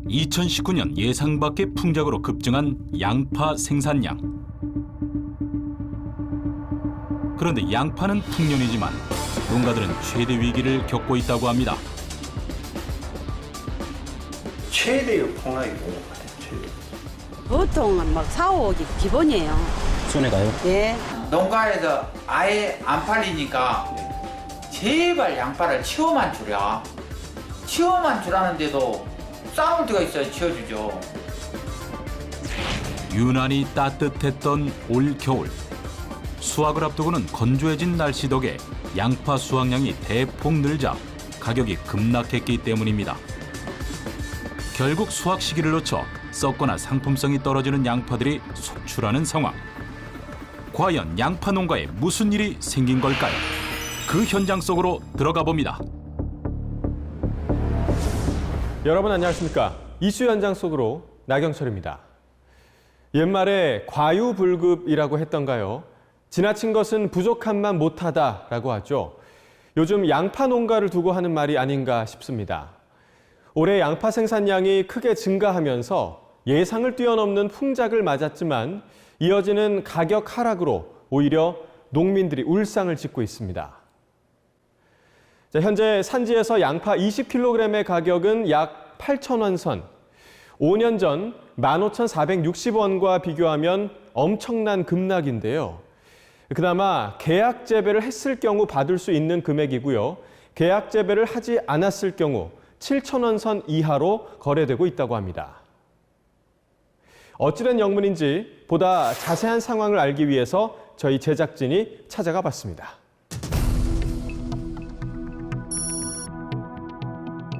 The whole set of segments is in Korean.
2019년 예상 밖의 풍작으로 급증한 양파 생산량. 그런데 양파는 풍년이지만 농가들은 최대 위기를 겪고 있다고 합니다. 최대의 폭락이 온 것 같아요. 최대. 보통은 막 4, 5억이 기본이에요. 손에 가요? 예. 농가에서 아예 안 팔리니까 제발 양파를 치워만 주랴. 치워만 주라는데도 싸울 때가 있어야 치워주죠. 유난히 따뜻했던 올 겨울. 수확을 앞두고는 건조해진 날씨 덕에 양파 수확량이 대폭 늘자 가격이 급락했기 때문입니다. 결국 수확 시기를 놓쳐 썩거나 상품성이 떨어지는 양파들이 속출하는 상황. 과연 양파 농가에 무슨 일이 생긴 걸까요? 그 현장 속으로 들어가 봅니다. 여러분 안녕하십니까? 이슈 현장 속으로 나경철입니다. 옛말에 과유불급이라고 했던가요? 지나친 것은 부족함만 못하다라고 하죠. 요즘 양파 농가를 두고 하는 말이 아닌가 싶습니다. 올해 양파 생산량이 크게 증가하면서 예상을 뛰어넘는 풍작을 맞았지만 이어지는 가격 하락으로 오히려 농민들이 울상을 짓고 있습니다. 자, 현재 산지에서 양파 20kg의 가격은 약 8,000원 선. 5년 전 15,460원과 비교하면 엄청난 급락인데요. 그나마 계약 재배를 했을 경우 받을 수 있는 금액이고요. 계약 재배를 하지 않았을 경우 7,000원 선 이하로 거래되고 있다고 합니다. 어찌된 영문인지 보다 자세한 상황을 알기 위해서 저희 제작진이 찾아가 봤습니다.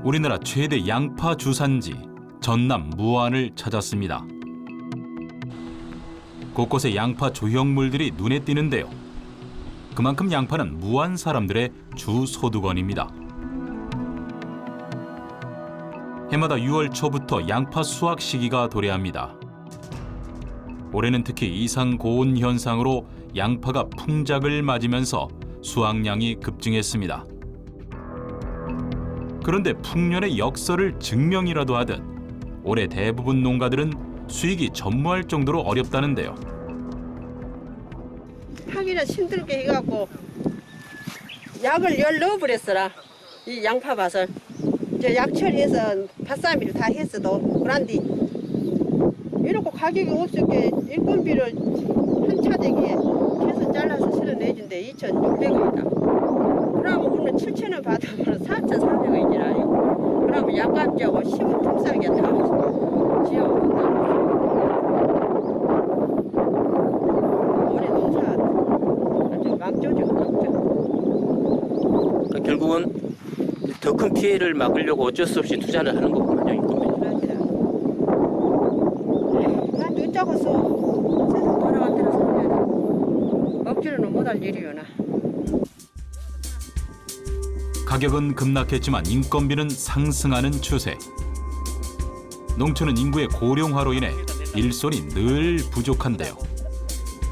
우리나라 최대 양파 주산지 전남 무안을 찾았습니다. 곳곳에 양파 조형물들이 눈에 띄는데요. 그만큼 양파는 무안 사람들의 주 소득원입니다. 해마다 6월 초부터 양파 수확 시기가 도래합니다. 올해는 특히 이상 고온 현상으로 양파가 풍작을 맞으면서 수확량이 급증했습니다. 그런데 풍년의 역설을 증명이라도 하듯 올해 대부분 농가들은 수익이 전무할 정도로 어렵다는데요. 하기는 힘들게 해갖고 약을 열 넣어버렸어라. 이 양파밭을. 이제 약 처리해서 밭싸미를 다 했어도 그런데 이렇게 가격이 없을 게 일꾼비를 한 차대기에 계속 잘라서 실어내준대 2,600원이다. 그러면 오늘 7,000원 받으면 4,400원이지라. 그러면 약값하고 심은 품싸게 다 지어온다. 올해 농사 아주 막조죠, 막조. 그러니까 결국은 더 큰 피해를 막으려고 어쩔 수 없이 투자를 하는 거군요, 인건비. 난 늦자고 써. 세상 돌아간 대로 살아야 돼. 억지로는 못할 일이요나. 가격은 급락했지만 인건비는 상승하는 추세. 농촌은 인구의 고령화로 인해 일손이 늘 부족한데요.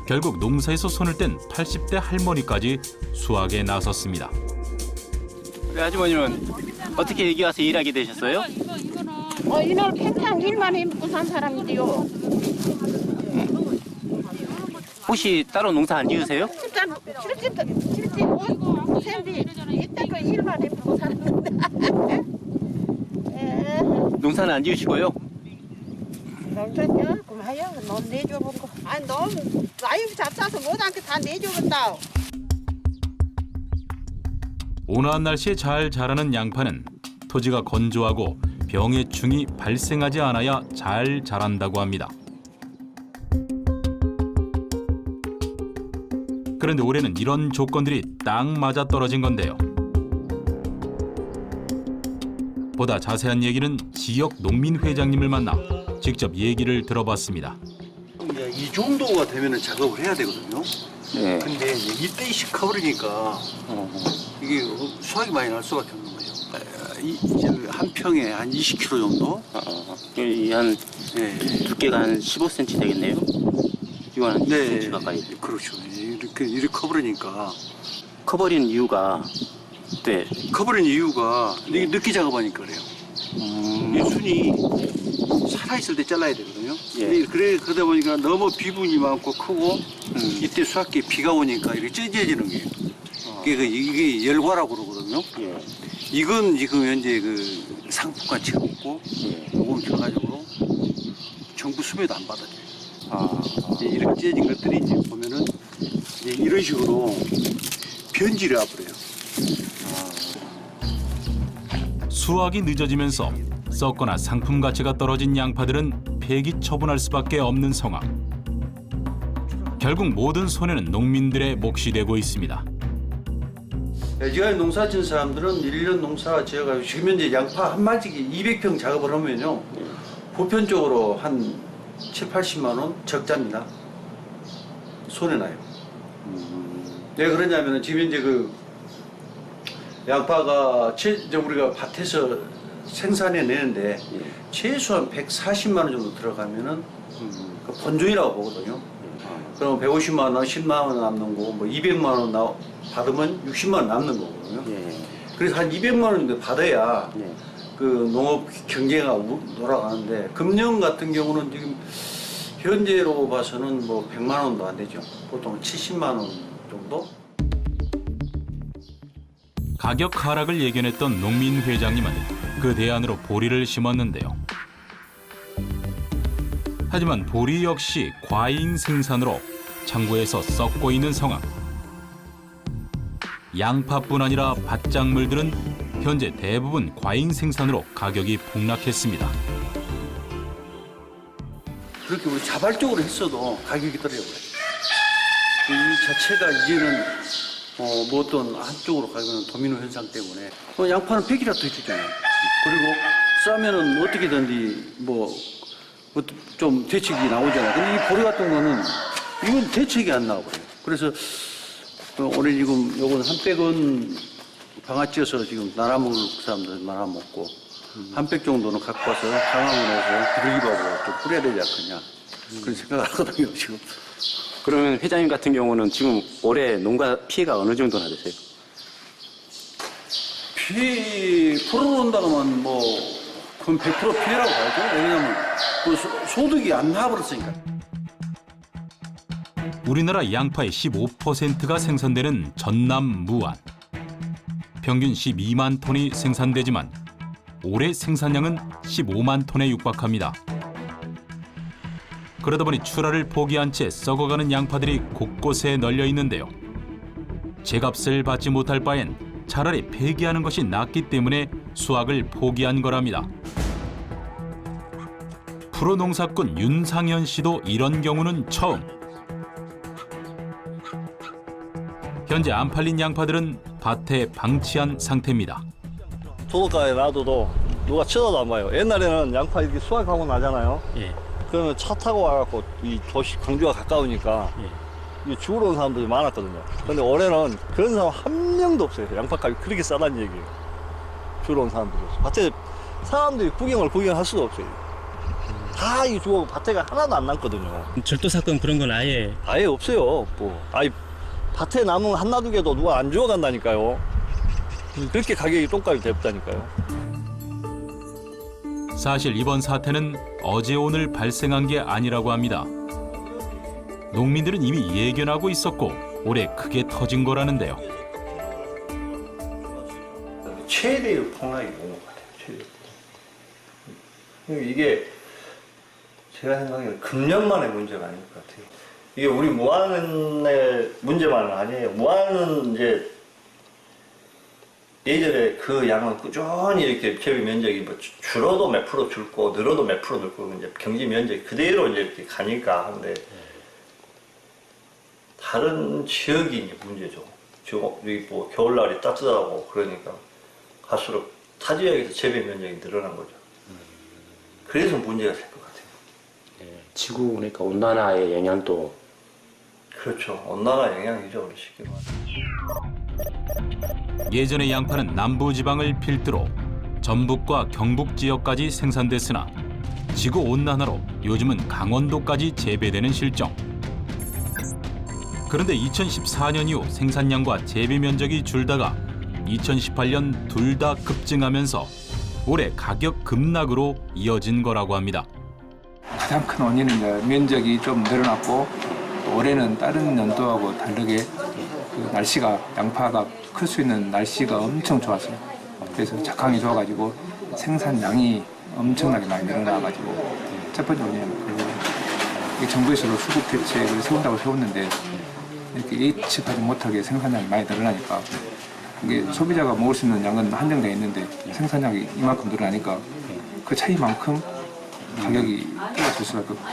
결국 농사에서 손을 뗀 80대 할머니까지 수확에 나섰습니다. 우리 아주머니는 어떻게 여기 와서 일하게 되셨어요? 이날 평생 일만 해먹고 산 사람인데요. 혹시 따로 농사 안 지으세요? 진짜 75 세인데 이때껏 일만 해먹고 살았는데. 농사는 안 지으시고요? 농촌이야? 그럼 하여 넌 내줘본 거. 아니 너무 나이 잡사서 못한게 다 내줘본다. 온화한 날씨에 잘 자라는 양파는 토지가 건조하고 병해충이 발생하지 않아야 잘 자란다고 합니다. 그런데 올해는 이런 조건들이 딱 맞아떨어진 건데요. 보다 자세한 얘기는 지역 농민회장님을 만나 직접 얘기를 들어봤습니다. 이제 이 정도가 되면은 작업을 해야 되거든요. 네. 근데 이제 이때 커버리니까 이게 수확이 많이 날 수밖에 없는 거예요. 이제 한 평에 한 20kg 정도? 한 네. 두께가 한 15cm 되겠네요? 이건 한 20cm 가까이. 그렇죠. 이렇게 커버리니까. 커버린 이유가 네. 커버린 이유가 이게 늦게 작업하니까 그래요. 이 순이 살아있을 때 잘라야 되거든요. 예. 그러다 보니까 너무 비분이 많고 크고 이때 수확기에 비가 오니까 이렇게 찢어지는 거예요. 이게 열과라고 그러거든요. 예. 이건 지금 현재 그 상품 가치가 없고 요건 결과적으로 정부 수매도 안 받아줘요. 이제 이렇게 찢어진 것들이 이제 보면은 이제 이런 식으로 변질을 해버려요. 수확이 늦어지면서 썩거나 상품 가치가 떨어진 양파들은 폐기 처분할 수밖에 없는 상황. 결국 모든 손해는 농민들의 몫이 되고 있습니다. 지금 농사 지은 사람들은 1년 농사 지어가지고 지금 현재 양파 한 마지기 200평 작업을 하면요. 보편적으로 한 7, 80만 원 적자입니다. 손해나요. 왜 그러냐면은 지금 현재 그 양파가 우리가 밭에서 생산해 내는데 최소한 140만 원 정도 들어가면은 그 본전이라고 보거든요. 그럼 150만 원, 10만 원 남는 거고 뭐 200만 원 받으면 60만 원 남는 거거든요. 그래서 한 200만 원 정도 받아야 그 농업 경제가 돌아가는데 금년 같은 경우는 지금 현재로 봐서는 뭐 100만 원도 안 되죠. 보통 70만 원 정도? 가격 하락을 예견했던 농민 회장님은 그 대안으로 보리를 심었는데요. 하지만 보리 역시 과잉 생산으로 창고에서 썩고 있는 상황. 양파뿐 아니라 밭작물들은 현재 대부분 과잉 생산으로 가격이 폭락했습니다. 그렇게 우리 자발적으로 했어도 가격이 떨어져버려요. 이 자체가 이제는 뭐 어떤 한쪽으로 가면 도미노 현상 때문에 양파는 100이라도 해주잖아요. 그리고 싸면은 어떻게든지 뭐 좀 대책이 나오잖아요. 근데 이 보리 같은 거는 이건 대책이 안 나와버려요. 그래서 오늘 지금 요건 한 백은 방아찌어서 지금 나눠 먹을 사람들 나눠 먹고 한 백 정도는 갖고 와서 상황원에서 비둘기밥으로 좀 뿌려야 되지 않겠냐 그런 생각을 하거든요 지금. 그러면 회장님 같은 경우는 지금 올해 농가 피해가 어느 정도나 되세요? 프로로 온다면 뭐 그건 100% 피해라고 봐야죠. 왜냐면 그 소득이 안 나와버렸으니까. 우리나라 양파의 15%가 생산되는 전남 무안. 평균 12만 톤이 생산되지만 올해 생산량은 15만 톤에 육박합니다. 그러다 보니 출하를 포기한 채 썩어가는 양파들이 곳곳에 널려 있는데요. 제값을 받지 못할 바엔 차라리 폐기하는 것이 낫기 때문에 수확을 포기한 거랍니다. 프로 농사꾼 윤상현 씨도 이런 경우는 처음. 현재 안 팔린 양파들은 밭에 방치한 상태입니다. 도로가에 놔둬도 누가 쳐다도 안 봐요. 옛날에는 양파 이렇게 수확하고 나잖아요. 예. 그러면 차 타고 와갖고 이 도시 광주가 가까우니까 이 죽으러 온 사람들이 많았거든요. 근데 올해는 그런 사람 한 명도 없어요. 양파값이 그렇게 싸다는 얘기예요. 죽으러 온 사람들이. 밭에 사람들이 구경할 수도 없어요. 다 이 죽어 밭에가 하나도 안 남거든요. 절도 사건 그런 건 아예 없어요. 밭에 남은 한나두 개도 누가 안 주워간다니까요. 그렇게 가격이 똥값이 됐다니까요. 사실 이번 사태는 어제 오늘 발생한 게 아니라고 합니다. 농민들은 이미 예견하고 있었고 올해 크게 터진 거라는데요. 최대의 폭락이 온 것 같아요. 최대. 이게 제가 생각에는 금년만의 문제가 아닐 것 같아요. 이게 우리 무안의 문제만은 아니에요. 무안은 이제 예전에 그 양은 꾸준히 이렇게 재배 면적이 뭐 줄어도 몇 프로 줄고 늘어도 몇 프로 늘고 이제 경지 면적이 그대로 이제 이렇게 가니까 하는데 다른 지역이 이제 문제죠. 지금 여기 뭐 겨울날이 따뜻하고 그러니까 갈수록 타 지역에서 재배 면적이 늘어난 거죠. 그래서 문제가 될 것 같아요. 지구 그러니까 온난화의 영향도 그렇죠. 온난화 영향이죠. 우리 쉽게 말하면. 예전의 양파는 남부지방을 필두로 전북과 경북 지역까지 생산됐으나 지구온난화로 요즘은 강원도까지 재배되는 실정. 그런데 2014년 이후 생산량과 재배 면적이 줄다가 2018년 둘 다 급증하면서 올해 가격 급락으로 이어진 거라고 합니다. 가장 큰 원인은 이제 면적이 좀 늘어났고 올해는 다른 연도하고 다르게 그 날씨가 양파가 클 수 있는 날씨가 엄청 좋았어요. 그래서 작황이 좋아가지고 생산량이 엄청나게 많이 늘어나가지고 첫 번째 원인은 정부에서도 수급 대책을 세운다고 세웠는데 이렇게 예측하지 못하게 생산량이 많이 늘어나니까 이게 소비자가 먹을 수 있는 양은 한정되어 있는데 생산량이 이만큼 늘어나니까 그 차이만큼 가격이 떨어질 수밖에 없고.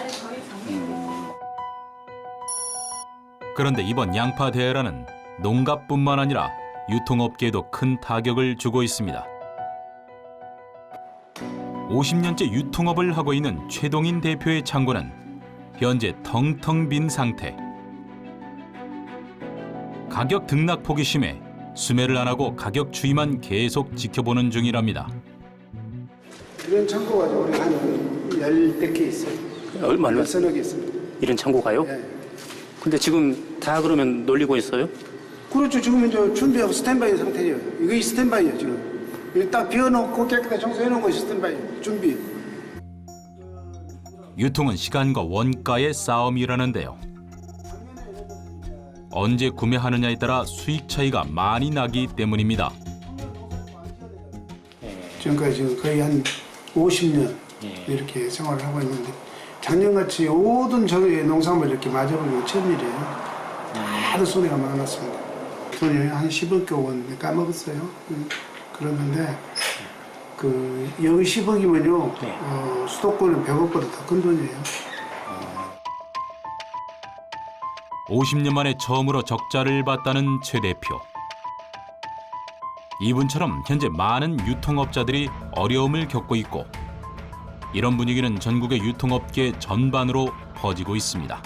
그런데 이번 양파 대란은 농가뿐만 아니라 유통업계에도 큰 타격을 주고 있습니다. 50년째 유통업을 하고 있는 최동인 대표의 창고는 현재 텅텅 빈 상태. 가격 등락폭이 심해 수매를 안 하고 가격 추이만 계속 지켜보는 중이랍니다. 이런 창고가 우리 한 10개 있어요. 얼마나? 서너 개 있습니다. 이런 창고가요? 네. 근데 지금 다 그러면 놀리고 있어요? 그렇죠. 지금 이제 준비하고 스탠바이 상태예요. 이거 스탠바이예요, 지금. 이거 딱 비워놓고 깨끗하게 청소해놓은 것이 스탠바이 준비. 유통은 시간과 원가의 싸움이라는데요. 언제 구매하느냐에 따라 수익 차이가 많이 나기 때문입니다. 지금까지 지금 거의 한 50년 이렇게 생활을 하고 있는데 작년같이 모든 저의 농산물 이렇게 맞아보면 처음이래요. 다들 손해가 많았습니다. 돈이 한 10억 원 까먹었어요. 그러는데 여기 10억이면요 수도권은 100억보다 더 큰 돈이에요. 50년 만에 처음으로 적자를 봤다는 최 대표. 이분처럼 현재 많은 유통업자들이 어려움을 겪고 있고 이런 분위기는 전국의 유통업계 전반으로 퍼지고 있습니다.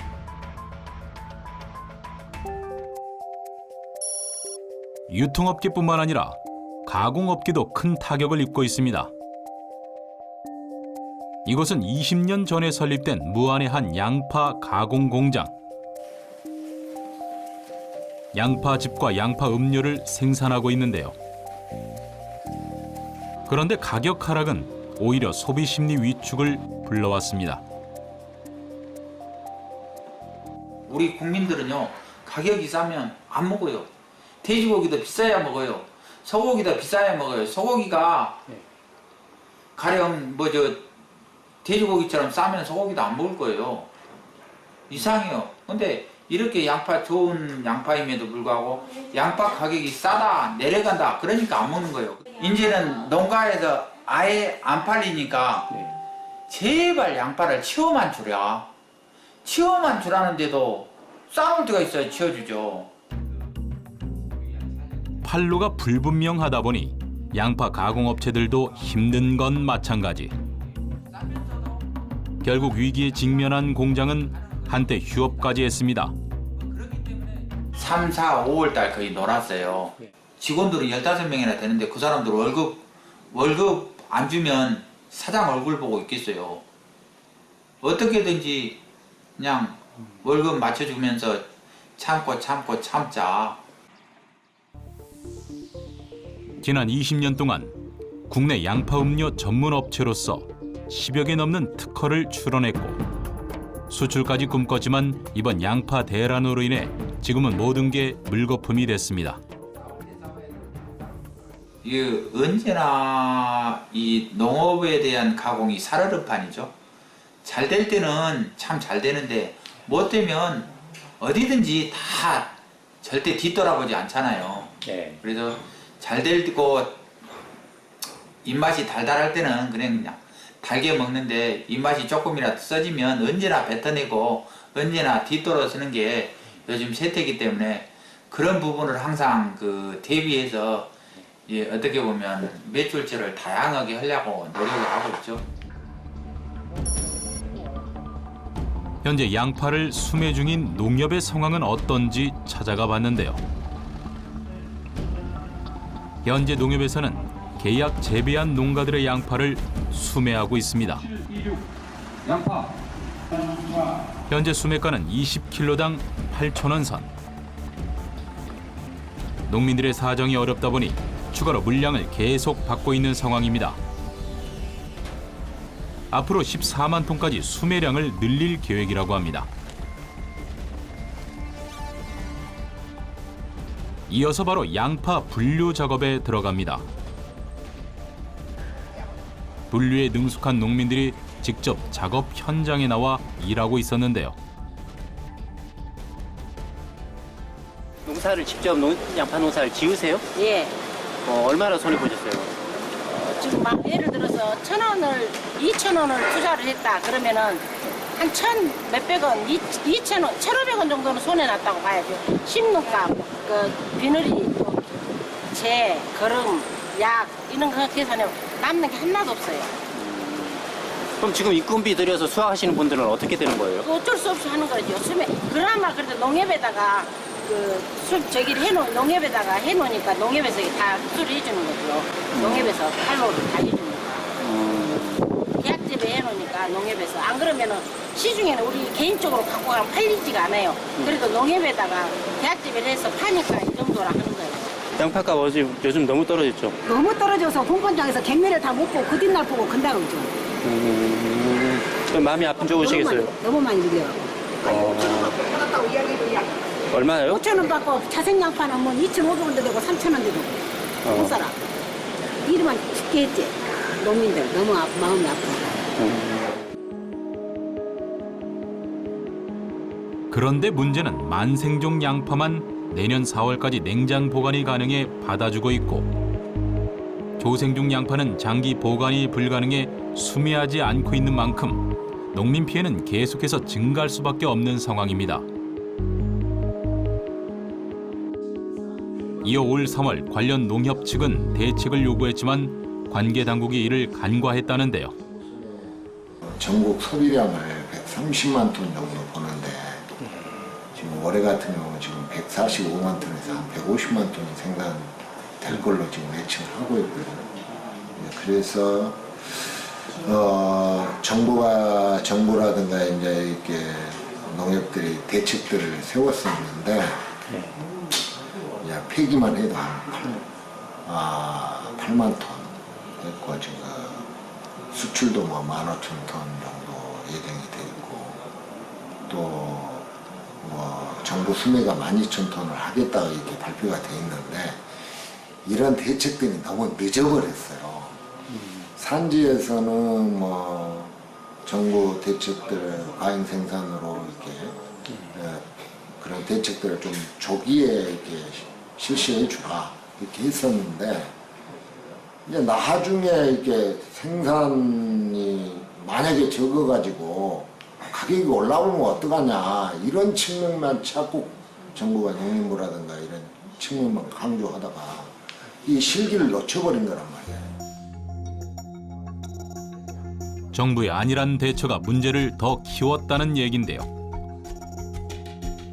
유통업계뿐만 아니라 가공업계도 큰 타격을 입고 있습니다. 이곳은 20년 전에 설립된 무안의 한 양파 가공 공장. 양파즙과 양파 음료를 생산하고 있는데요. 그런데 가격 하락은 오히려 소비 심리 위축을 불러왔습니다. 우리 국민들은요, 가격이 싸면 안 먹어요. 돼지고기도 비싸야 먹어요. 소고기도 비싸야 먹어요. 소고기가 가령 돼지고기처럼 싸면 소고기도 안 먹을 거예요. 이상해요. 근데 이렇게 좋은 양파임에도 불구하고 양파 가격이 싸다, 내려간다, 그러니까 안 먹는 거예요. 이제는 농가에서 아예 안 팔리니까 제발 양파를 치워만 주랴. 치워만 주라는데도 싸울 때가 있어야 치워주죠. 판로가 불분명하다 보니 양파 가공업체들도 힘든 건 마찬가지. 결국 위기에 직면한 공장은 한때 휴업까지 했습니다. 3, 4, 5월 달 거의 놀았어요. 직원들은 15명이나 되는데 그 사람들 월급 안 주면 사장 얼굴 보고 있겠어요. 어떻게든지 그냥 월급 맞춰주면서 참자. 지난 20년 동안 국내 양파 음료 전문 업체로서 10여 개 넘는 특허를 출원했고 수출까지 꿈꿨지만 이번 양파 대란으로 인해 지금은 모든 게 물거품이 됐습니다. 언제나 이 농업에 대한 가공이 살얼음판이죠. 잘 될 때는 참 잘 되는데 못 되면 어디든지 다 절대 뒤돌아보지 않잖아요. 그래서 잘 되고 입맛이 달달할 때는 그냥 달게 먹는데 입맛이 조금이라도 써지면 언제나 뱉어내고 언제나 뒤돌아서는 게 요즘 세태이기 때문에 그런 부분을 항상 대비해서 어떻게 보면 매출처를 다양하게 하려고 노력을 하고 있죠. 현재 양파를 수매 중인 농협의 상황은 어떤지 찾아가 봤는데요. 현재 농협에서는 계약 재배한 농가들의 양파를 수매하고 있습니다. 현재 수매가는 20kg당 8,000원 선. 농민들의 사정이 어렵다 보니 추가로 물량을 계속 받고 있는 상황입니다. 앞으로 14만 톤까지 수매량을 늘릴 계획이라고 합니다. 이어서 바로 양파 분류 작업에 들어갑니다. 분류에 능숙한 농민들이 직접 작업 현장에 나와 일하고 있었는데요. 농사를 직접 양파 농사를 지으세요? 예. 얼마나 손해 보셨어요? 지금 막 예를 들어서 1,000원을 2,000원을 투자를 했다 그러면은 한 1,000 몇백 원, 2,000원, 1,500원 정도는 손해 났다고 봐야죠. 심는값, 그 비늘이, 재, 거름, 약 이런 거 계산해 남는 게 하나도 없어요. 그럼 지금 인건비 들여서 수확하시는 분들은 어떻게 되는 거예요? 어쩔 수 없이 하는 거죠. 요즘에 그나마 그래도 농협에다가 농협에다가 해놓으니까 농협에서 이게 다 흡수를 해주는 거죠. 농협에서 팔로를 다 해주니까. 계약집에 해놓으니까 농협에서. 안 그러면은 시중에는 우리 개인적으로 갖고 가면 팔리지가 않아요. 그래도 농협에다가 계약집에 해서 파니까 이 정도라 하는 거예요. 양파값 요즘 너무 떨어졌죠? 너무 떨어져서 본권장에서 갱매를 다 먹고 그 뒷날 보고 건다 그러죠. 그럼 마음이 아픈 좋으시겠어요? 너무 많이 느려요. 얼마예요? 5,000원 받고 자생 양파는 뭐 2,500원도 되고 3,000원도 되고 못 살아. 이름만 쉽게 했지. 농민들 너무 마음이 아프다. 그런데 문제는 만생종 양파만 내년 4월까지 냉장 보관이 가능해 받아주고 있고 조생종 양파는 장기 보관이 불가능해 수매하지 않고 있는 만큼 농민 피해는 계속해서 증가할 수밖에 없는 상황입니다. 이어 올 3월 관련 농협 측은 대책을 요구했지만 관계 당국이 이를 간과했다는데요. 전국 소비량을 130만 톤 정도 보는데 지금 올해 같은 경우는 지금 145만 톤에서 한 150만 톤이 생산될 걸로 지금 예측을 하고 있고요. 그래서 정부라든가 이제 이렇게 농협들이 대책들을 세웠었는데 폐기만 해도 한 8만 톤 됐고 지금 수출도 뭐 15,000톤 정도 예정이 돼 있고 또 뭐 정부 수매가 12,000톤을 하겠다고 이렇게 발표가 돼 있는데 이런 대책들이 너무 늦어버렸어요. 산지에서는 뭐 정부 대책들 과잉 생산으로 이렇게 그런 대책들을 좀 조기에 이렇게 실시해 주라 이렇게 했었는데 이제 나중에 이렇게 생산이 만약에 적어가지고 가격이 올라오면 어떡하냐 이런 측면만 자꾸 정부가 농림부라든가 이런 측면만 강조하다가 이 실기를 놓쳐버린 거란 말이에요. 정부의 안일한 대처가 문제를 더 키웠다는 얘긴데요.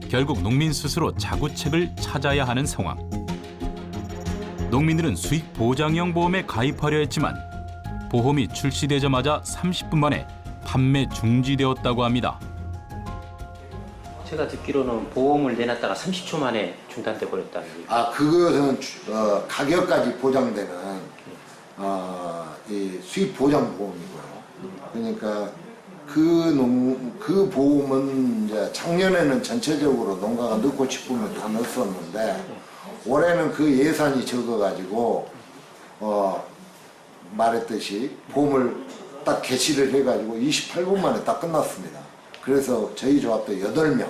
결국 농민 스스로 자구책을 찾아야 하는 상황. 농민들은 수익 보장형 보험에 가입하려 했지만 보험이 출시되자마자 30분 만에 판매 중지되었다고 합니다. 제가 듣기로는 보험을 내놨다가 30초 만에 중단돼 버렸다는 얘기. 그것은 가격까지 보장되는 이 수익 보장 보험이고요. 그러니까 그 보험은 이제 작년에는 전체적으로 농가가 넣고 싶으면 다 넣었었는데 올해는 그 예산이 적어가지고 말했듯이 보험을 딱 개시를 해가지고 28분 만에 딱 끝났습니다. 그래서 저희 조합도 8명,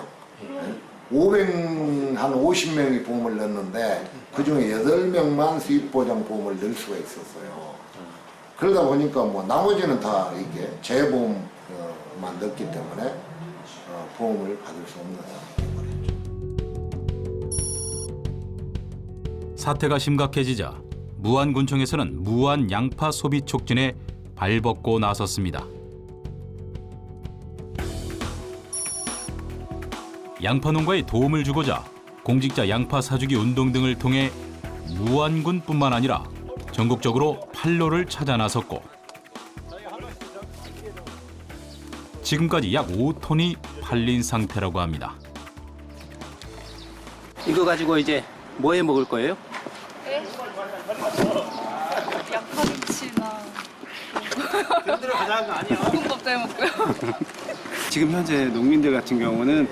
한 50명이 보험을 넣었는데 그중에 8명만 수익보장 보험을 넣을 수가 있었어요. 그러다 보니까 뭐 나머지는 다 이게 재보험만 넣었기 때문에 보험을 받을 수 없는 상황이 되어버렸죠. 사태가 심각해지자 무안군청에서는 무안 양파 소비 촉진에 발벗고 나섰습니다. 양파 농가에 도움을 주고자 공직자 양파 사주기 운동 등을 통해 무안군뿐만 아니라 전국적으로 판로를 찾아 나섰고 지금까지 약 5톤이 팔린 상태라고 합니다. 이거 가지고 이제 뭐 해 먹을 거예요? 양파김치나 그런 데로 가자는 거 아니야. 볶음밥도 해 먹고요. 지금 현재 농민들 같은 경우는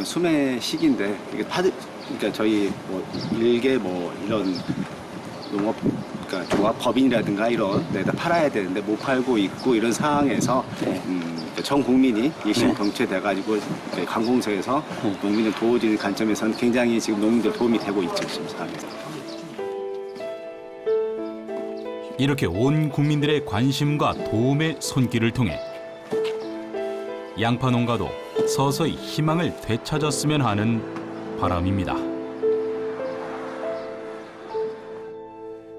수매 시기인데 이게 그러니까 저희 뭐 일개 뭐 이런 농업 그러니까 조합법인이라든가 이런 데다 팔아야 되는데 못 팔고 있고 이런 상황에서 전 국민이 일심동체돼 가지고 관공서에서 농민을 도와주는 관점에서는 굉장히 지금 농민들 도움이 되고 있죠 지금 상황에서. 이렇게 온 국민들의 관심과 도움의 손길을 통해 양파 농가도 서서히 희망을 되찾았으면 하는 바람입니다.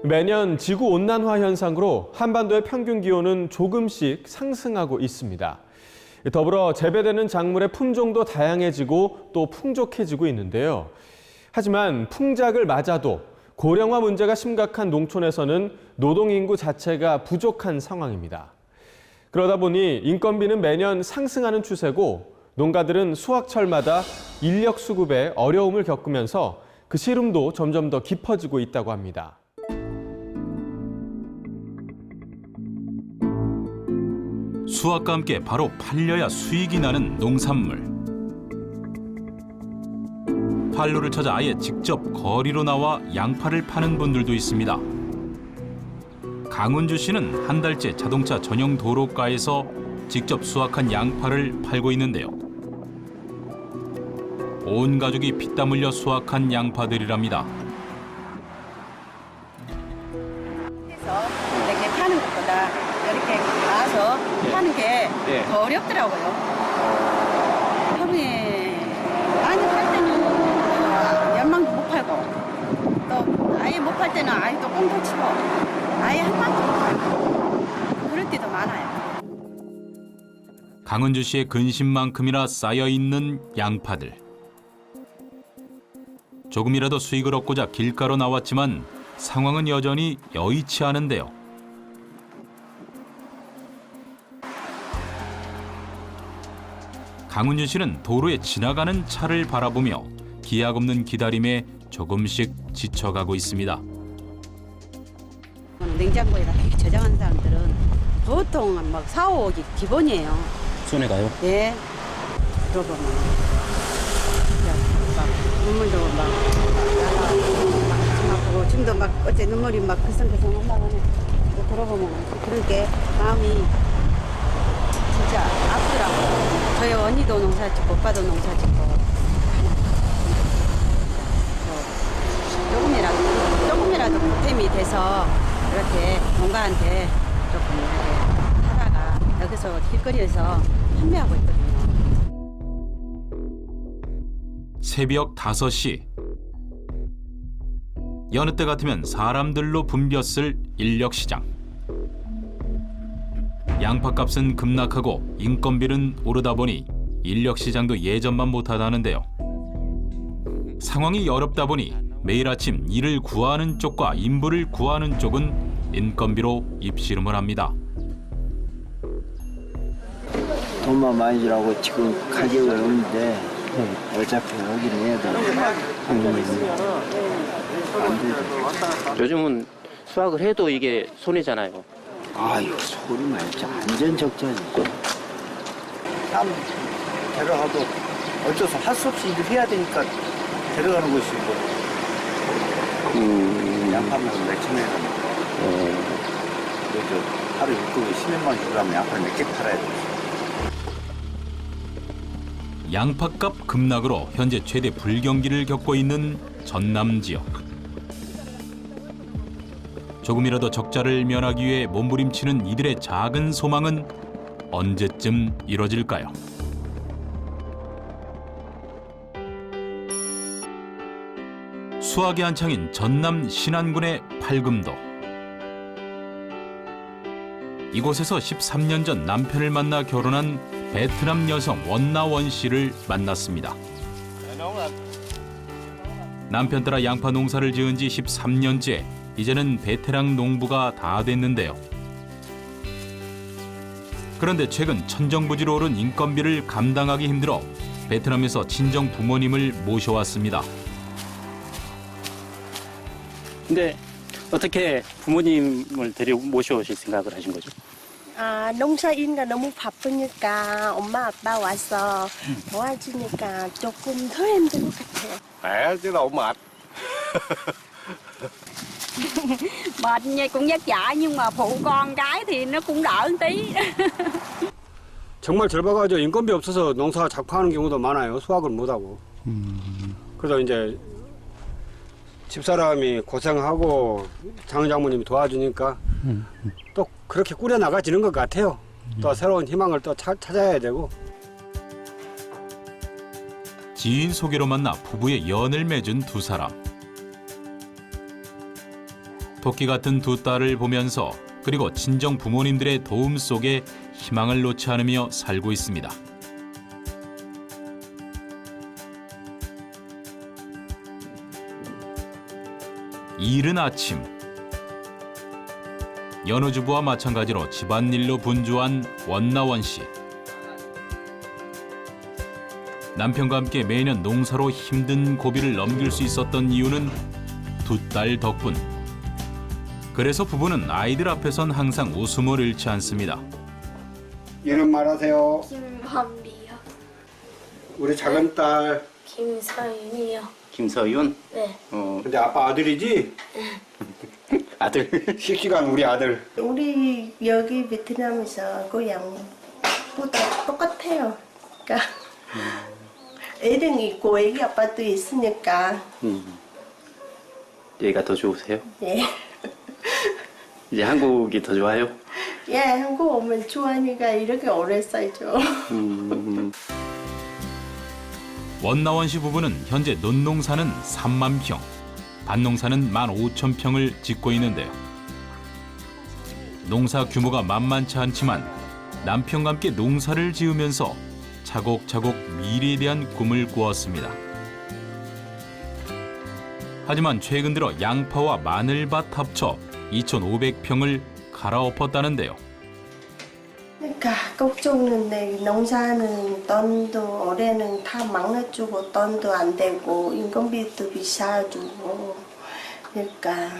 매년 지구온난화 현상으로 한반도의 평균 기온은 조금씩 상승하고 있습니다. 더불어 재배되는 작물의 품종도 다양해지고 또 풍족해지고 있는데요. 하지만 풍작을 맞아도 고령화 문제가 심각한 농촌에서는 노동인구 자체가 부족한 상황입니다. 그러다 보니 인건비는 매년 상승하는 추세고 농가들은 수확철마다 인력 수급에 어려움을 겪으면서 그 시름도 점점 더 깊어지고 있다고 합니다. 수확과 함께 바로 팔려야 수익이 나는 농산물. 판로를 찾아 아예 직접 거리로 나와 양파를 파는 분들도 있습니다. 강은주 씨는 한 달째 자동차 전용 도로가에서 직접 수확한 양파를 팔고 있는데요. 온 가족이 피땀 흘려 수확한 양파들이랍니다. 그래서 이렇게 파는 것보다 이렇게 가서 파는 게 더 어렵더라고요. 하루에 많이 팔 때는 연망도 못 팔고 또 아예 못 팔 때는 아예 또 꽁도 치고 아예 한 방도 못 팔고 그럴 때도 많아요. 강은주 씨의 근심만큼이나 쌓여있는 양파들. 조금이라도 수익을 얻고자 길가로 나왔지만 상황은 여전히 여의치 않은데요. 강은주 씨는 도로에 지나가는 차를 바라보며 기약 없는 기다림에 조금씩 지쳐가고 있습니다. 냉장고에다 저장한 사람들은 보통 막 4, 5억이 기본이에요. 손에 가요? 예. 들어보면 막 눈물도 막 가슴 지금도 막 어째 눈물이 막 그성그성 올라가네. 들어보면 그런 게 마음이 진짜 아프더라고요. 저희 언니도 농사 짓고 오빠도 농사 짓고 조금이라도 보탬이 돼서 이렇게 농가한테 조금 이렇게 하다가 여기서 길거리에서 판매하고 있거든요. 새벽 5시. 여느 때 같으면 사람들로 붐볐을 인력시장. 양파값은 급락하고 인건비는 오르다 보니 인력시장도 예전만 못하다는데요. 상황이 어렵다 보니 매일 아침 일을 구하는 쪽과 인부를 구하는 쪽은 인건비로 입씨름을 합니다. 돈만 많이 주라고 지금 가격을 올리는데 어차피 여기는 해야 돼. 요즘은 수확을 해도 이게 손해잖아요. 아유 소리 말자 완전 적자지. 땀 데려가도 어쩔 수 할 수 없이 일을 해야 되니까 데려가는 것이고. 양파만 몇천 원이라면 하루 일꾼이 10년만 주려면 양파를 몇 개 팔아야 돼. 양파값 급락으로 현재 최대 불경기를 겪고 있는 전남 지역. 조금이라도 적자를 면하기 위해 몸부림치는 이들의 작은 소망은 언제쯤 이뤄질까요? 수확이 한창인 전남 신안군의 팔금도. 이곳에서 13년 전 남편을 만나 결혼한 베트남 여성 원나원 씨를 만났습니다. 남편 따라 양파 농사를 지은 지 13년째, 이제는 베테랑 농부가 다 됐는데요. 그런데 최근 천정부지로 오른 인건비를 감당하기 힘들어 베트남에서 친정 부모님을 모셔왔습니다. 근데 어떻게 부모님을 모셔오실 생각을 하신 거죠? 농사일가 너무 바쁘니까 엄마 아빠 와서 도와주니까 조금 더 힘든 것 같아요. Chứ đâu mệt. Mệt như cũng vất vả nhưng mà phụ con cái thì nó cũng đỡ một tí. 정말 절박하죠. 인건비 없어서 농사 작파하는 경우도 많아요. 수확을 못하고. 그래서 이제 집사람이 고생하고 장모님이 도와주니까 또 그렇게 꾸려 나가지는 것 같아요. 또 새로운 희망을 또 찾아야 되고. 지인 소개로 만나 부부의 연을 맺은 두 사람. 토끼 같은 두 딸을 보면서 그리고 친정 부모님들의 도움 속에 희망을 놓지 않으며 살고 있습니다. 이른 아침, 여느 주부와 마찬가지로 집안일로 분주한 원나원 씨. 남편과 함께 매년 농사로 힘든 고비를 넘길 수 있었던 이유는 두 딸 덕분. 그래서 부부는 아이들 앞에선 항상 웃음을 잃지 않습니다. 이름 말하세요. 김범비요. 우리 작은 딸. 김서윤이요. 김서윤? 네. 근데 아빠 아들이지? 아들. 실시간 우리 아들. 우리 여기 베트남에서 고향보다 똑같아요. 그러니까 애는 있고 애기 아빠도 있으니까. 얘가 더 좋으세요? 네. 이제 한국이 더 좋아요? 예, 한국 오면 좋아하니까 이렇게 오래 살죠. 원나원 씨 부부는 현재 논농사는 3만 평, 밭농사는 15,000평을 짓고 있는데요. 농사 규모가 만만치 않지만 남편과 함께 농사를 지으면서 차곡차곡 미래에 대한 꿈을 꾸었습니다. 하지만 최근 들어 양파와 마늘밭 합쳐 2,500평을 갈아엎었다는데요. 그러니까 걱정인데 농사는 돈도 올해는 다 망라주고 돈도 안 되고 인건비도 비싸주고 그러니까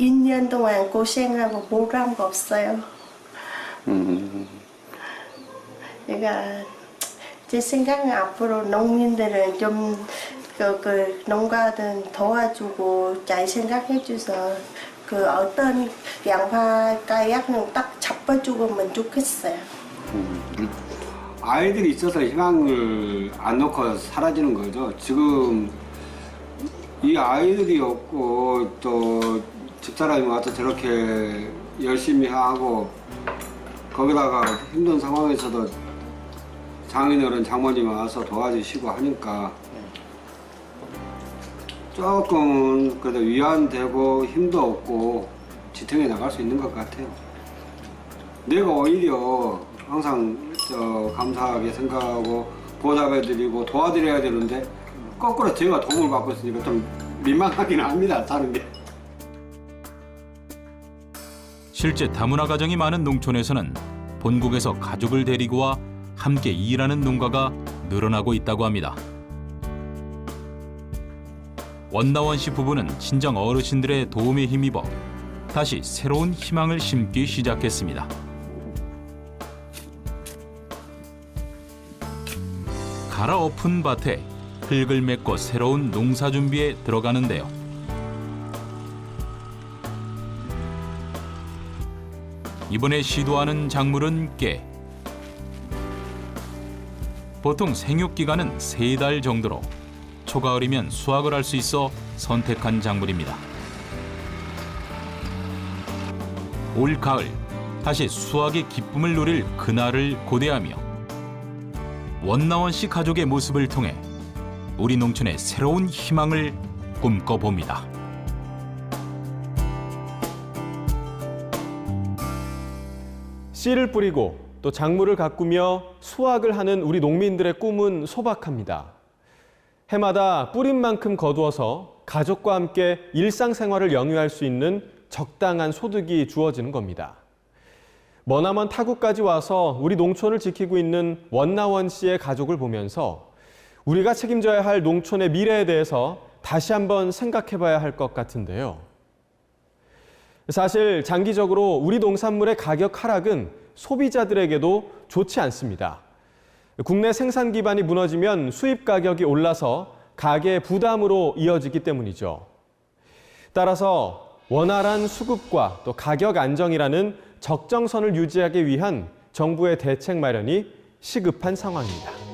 2년 동안 고생하고 보람 없어요. 그러니까 제 생각은 앞으로 농민들은 좀 그 농가든 도와주고 잘 생각해줘서 그 어떤 양파 가약은 딱 잡아주고면 좋겠어요. 아이들이 있어서 희망을 안 놓고 사라지는 거죠. 지금 이 아이들이 없고 또 집사람이 와서 저렇게 열심히 하고 거기다가 힘든 상황에서도 장인어른 장모님이 와서 도와주시고 하니까 조금 그래도 위안되고 힘도 얻고 지탱해 나갈 수 있는 것 같아요. 내가 오히려 항상 감사하게 생각하고 보답해드리고 도와드려야 되는데 거꾸로 제가 도움을 받고 있으니까 좀 민망하긴 합니다, 사는 게. 실제 다문화 가정이 많은 농촌에서는 본국에서 가족을 데리고 와 함께 일하는 농가가 늘어나고 있다고 합니다. 원나원 씨 부부는 친정 어르신들의 도움에 힘입어 다시 새로운 희망을 심기 시작했습니다. 갈아엎은 밭에 흙을 메꿔 새로운 농사 준비에 들어가는데요. 이번에 시도하는 작물은 깨. 보통 생육 기간은 3달 정도로 초가을이면 수확을 할 수 있어 선택한 작물입니다. 올 가을 다시 수확의 기쁨을 누릴 그날을 고대하며 원나원 씨 가족의 모습을 통해 우리 농촌의 새로운 희망을 꿈꿔봅니다. 씨를 뿌리고 또 작물을 가꾸며 수확을 하는 우리 농민들의 꿈은 소박합니다. 해마다 뿌린 만큼 거두어서 가족과 함께 일상생활을 영위할 수 있는 적당한 소득이 주어지는 겁니다. 머나먼 타국까지 와서 우리 농촌을 지키고 있는 원나원 씨의 가족을 보면서 우리가 책임져야 할 농촌의 미래에 대해서 다시 한번 생각해봐야 할 것 같은데요. 사실 장기적으로 우리 농산물의 가격 하락은 소비자들에게도 좋지 않습니다. 국내 생산 기반이 무너지면 수입 가격이 올라서 가계 부담으로 이어지기 때문이죠. 따라서 원활한 수급과 또 가격 안정이라는 적정선을 유지하기 위한 정부의 대책 마련이 시급한 상황입니다.